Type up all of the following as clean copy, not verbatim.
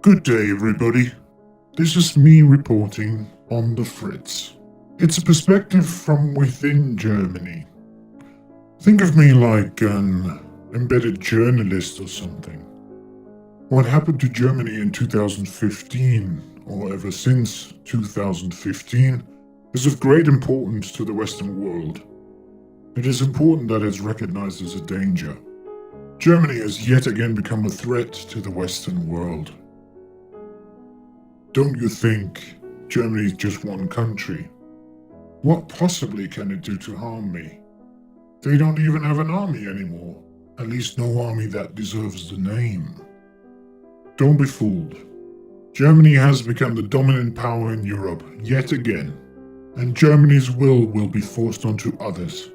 Good day, everybody. This is me reporting on the Fritz. It's a perspective from within Germany. Think of me like an embedded journalist or something. What happened to Germany in 2015, or ever since 2015, is of great importance to the Western world. It is important that it's recognized as a danger. Germany has yet again become a threat to the Western world. Don't you think Germany is just one country? What possibly can it do to harm me? They don't even have an army anymore. At least no army that deserves the name. Don't be fooled. Germany has become the dominant power in Europe yet again, and Germany's will be forced onto others,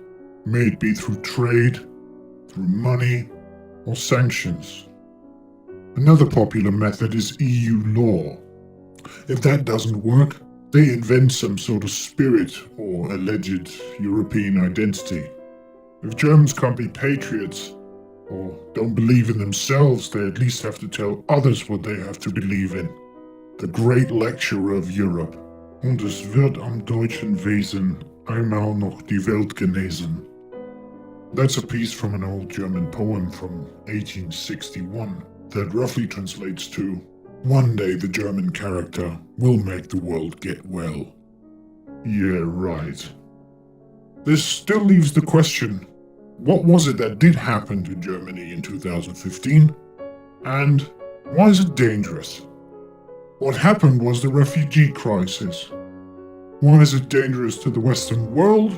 may it be through trade, through money, or sanctions. Another popular method is EU law. If that doesn't work, they invent some sort of spirit or alleged European identity. If Germans can't be patriots, or don't believe in themselves, they at least have to tell others what they have to believe in. The great lecturer of Europe. Und es wird am deutschen Wesen einmal noch die Welt genesen. That's a piece from an old German poem from 1861 that roughly translates to, "One day the German character will make the world get well." Yeah, right. This still leaves the question, what was it that did happen to Germany in 2015? And why is it dangerous? What happened was the refugee crisis. Why is it dangerous to the Western world?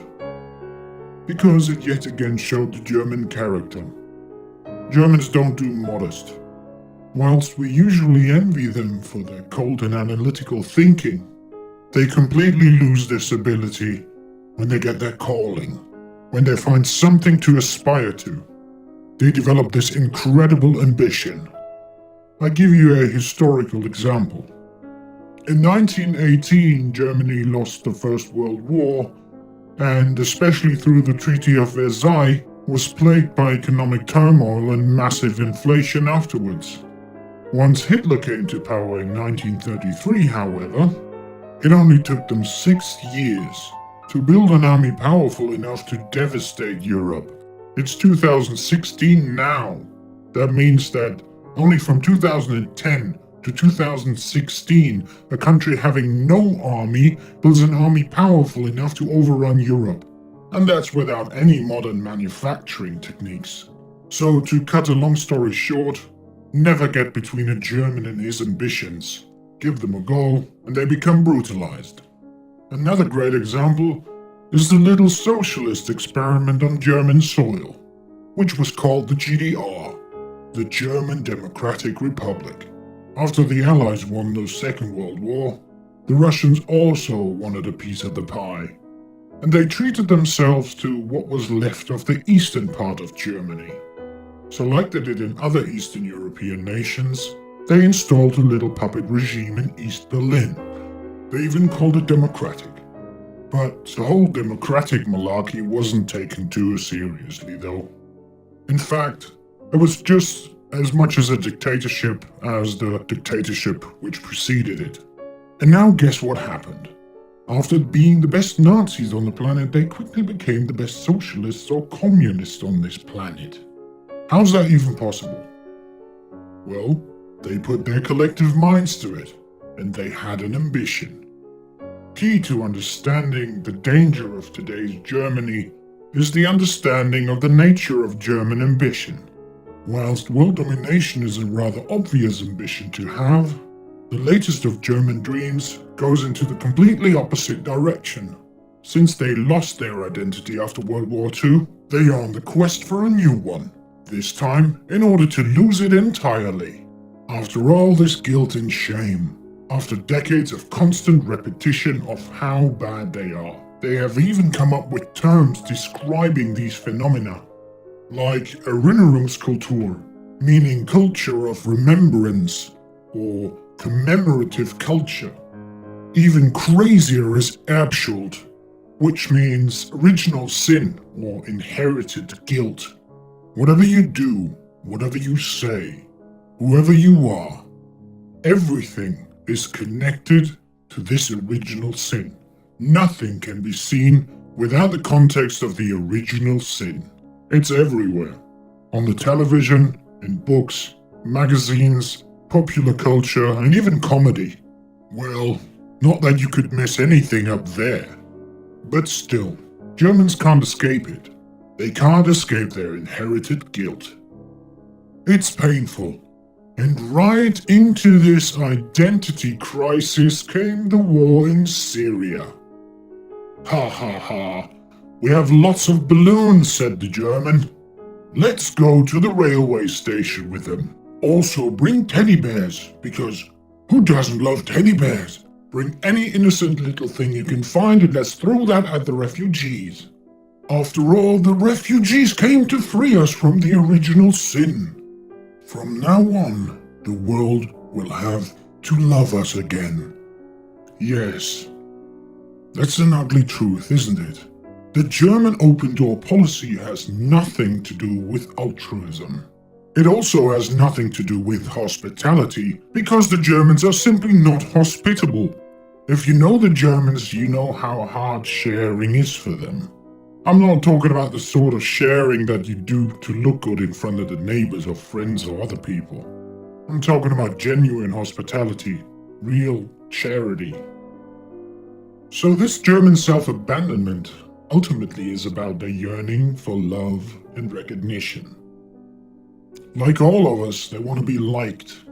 Because it yet again showed the German character. Germans don't do modest. Whilst we usually envy them for their cold and analytical thinking, they completely lose this ability when they get their calling, when they find something to aspire to. They develop this incredible ambition. I give you a historical example. In 1918, Germany lost the First World War, and especially through the Treaty of Versailles, was plagued by economic turmoil and massive inflation afterwards. Once Hitler came to power in 1933, however, it only took them 6 years to build an army powerful enough to devastate Europe. It's 2016 now. That means that only from 2010 to 2016, a country having no army builds an army powerful enough to overrun Europe. And that's without any modern manufacturing techniques. So, to cut a long story short, never get between a German and his ambitions. Give them a goal, and they become brutalized. Another great example is the little socialist experiment on German soil, which was called the GDR, the German Democratic Republic. After the Allies won the Second World War, the Russians also wanted a piece of the pie, and they treated themselves to what was left of the eastern part of Germany. So like they did in other Eastern European nations, they installed a little puppet regime in East Berlin. They even called it democratic. But the whole democratic malarkey wasn't taken too seriously, though. In fact, it was just as much as a dictatorship as the dictatorship which preceded it. And now guess what happened? After being the best Nazis on the planet, they quickly became the best socialists or communists on this planet. How's that even possible? Well, they put their collective minds to it, and they had an ambition. Key to understanding the danger of today's Germany is the understanding of the nature of German ambition. Whilst world domination is a rather obvious ambition to have, the latest of German dreams goes into the completely opposite direction. Since they lost their identity after World War II, they are on the quest for a new one, this time in order to lose it entirely. After all this guilt and shame, after decades of constant repetition of how bad they are, they have even come up with terms describing these phenomena, like Erinnerungskultur, meaning culture of remembrance, or commemorative culture. Even crazier is Erbschuld, which means original sin or inherited guilt. Whatever you do, whatever you say, whoever you are, Everything is connected to this original sin. Nothing can be seen without the context of the original sin. It's everywhere. On the television, in books, magazines, popular culture, and even comedy. Well, not that you could miss anything up there. But still, Germans can't escape it. They can't escape their inherited guilt. It's painful. And right into this identity crisis came the war in Syria. Ha ha ha. We have lots of balloons, said the German. Let's go to the railway station with them. Also bring teddy bears, because who doesn't love teddy bears? Bring any innocent little thing you can find and let's throw that at the refugees. After all, the refugees came to free us from the original sin. From now on, the world will have to love us again. Yes, that's an ugly truth, isn't it? The German open-door policy has nothing to do with altruism. It also has nothing to do with hospitality, because the Germans are simply not hospitable. If you know the Germans, you know how hard sharing is for them. I'm not talking about the sort of sharing that you do to look good in front of the neighbors or friends or other people. I'm talking about genuine hospitality, real charity. So this German self-abandonment ultimately is about their yearning for love and recognition. Like all of us, they want to be liked,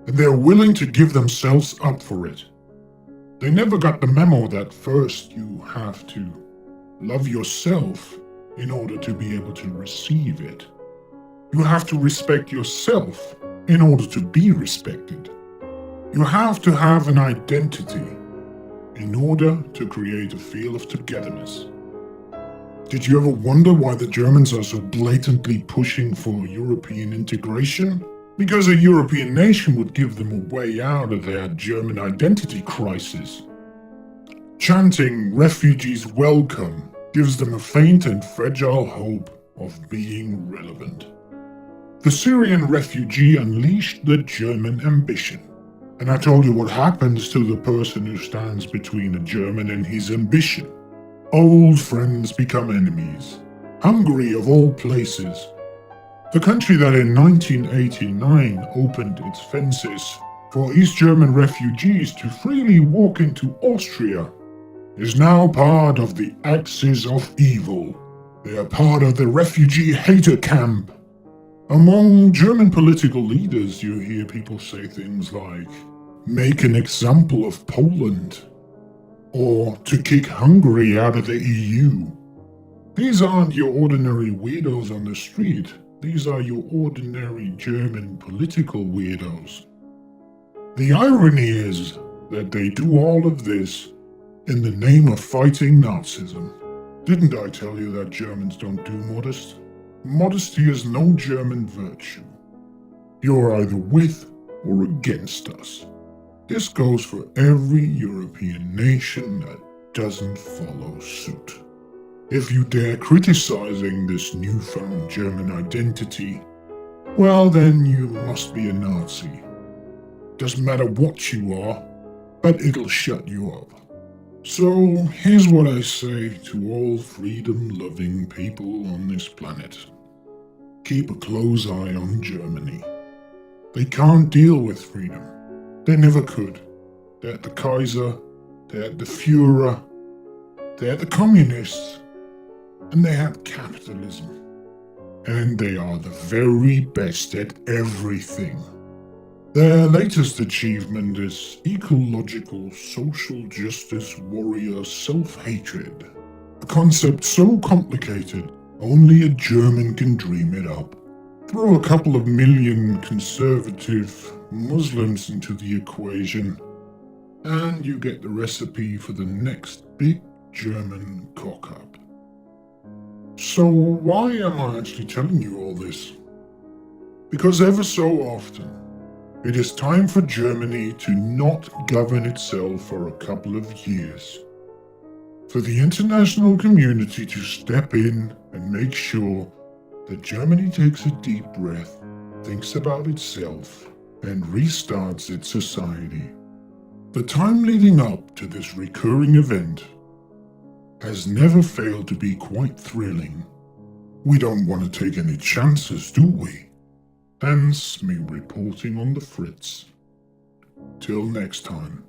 and they're willing to give themselves up for it. They never got the memo that first you have to love yourself in order to be able to receive it. You have to respect yourself in order to be respected. You have to have an identity in order to create a feel of togetherness. Did you ever wonder why the Germans are so blatantly pushing for European integration? Because a European nation would give them a way out of their German identity crisis. Chanting refugees welcome gives them a faint and fragile hope of being relevant. The Syrian refugee unleashed the German ambition. And I told you what happens to the person who stands between a German and his ambition. Old friends become enemies. Hungary of all places. The country that in 1989 opened its fences for East German refugees to freely walk into Austria is now part of the axis of evil. They are part of the refugee hater camp. Among German political leaders, you hear people say things like, make an example of Poland, or to kick Hungary out of the EU. These aren't your ordinary weirdos on the street. These are your ordinary German political weirdos. The irony is that they do all of this in the name of fighting Nazism. Didn't I tell you that Germans don't do modest? Modesty is no German virtue. You're either with or against us. This goes for every European nation that doesn't follow suit. If you dare criticizing this newfound German identity, well then you must be a Nazi. Doesn't matter what you are, but it'll shut you up. So here's what I say to all freedom-loving people on this planet. Keep a close eye on Germany. They can't deal with freedom. They never could. They had the Kaiser, they had the Führer, they had the communists, and they had capitalism. And they are the very best at everything. Their latest achievement is ecological social justice warrior self-hatred. A concept so complicated, only a German can dream it up. Throw a couple of million conservative Muslims into the equation, and you get the recipe for the next big German cock-up. So why am I actually telling you all this? Because ever so often, it is time for Germany to not govern itself for a couple of years. For the international community to step in and make sure that Germany takes a deep breath, thinks about itself, and restarts its society. The time leading up to this recurring event has never failed to be quite thrilling. We don't want to take any chances, do we? Hence me reporting on the fritz. Till next time.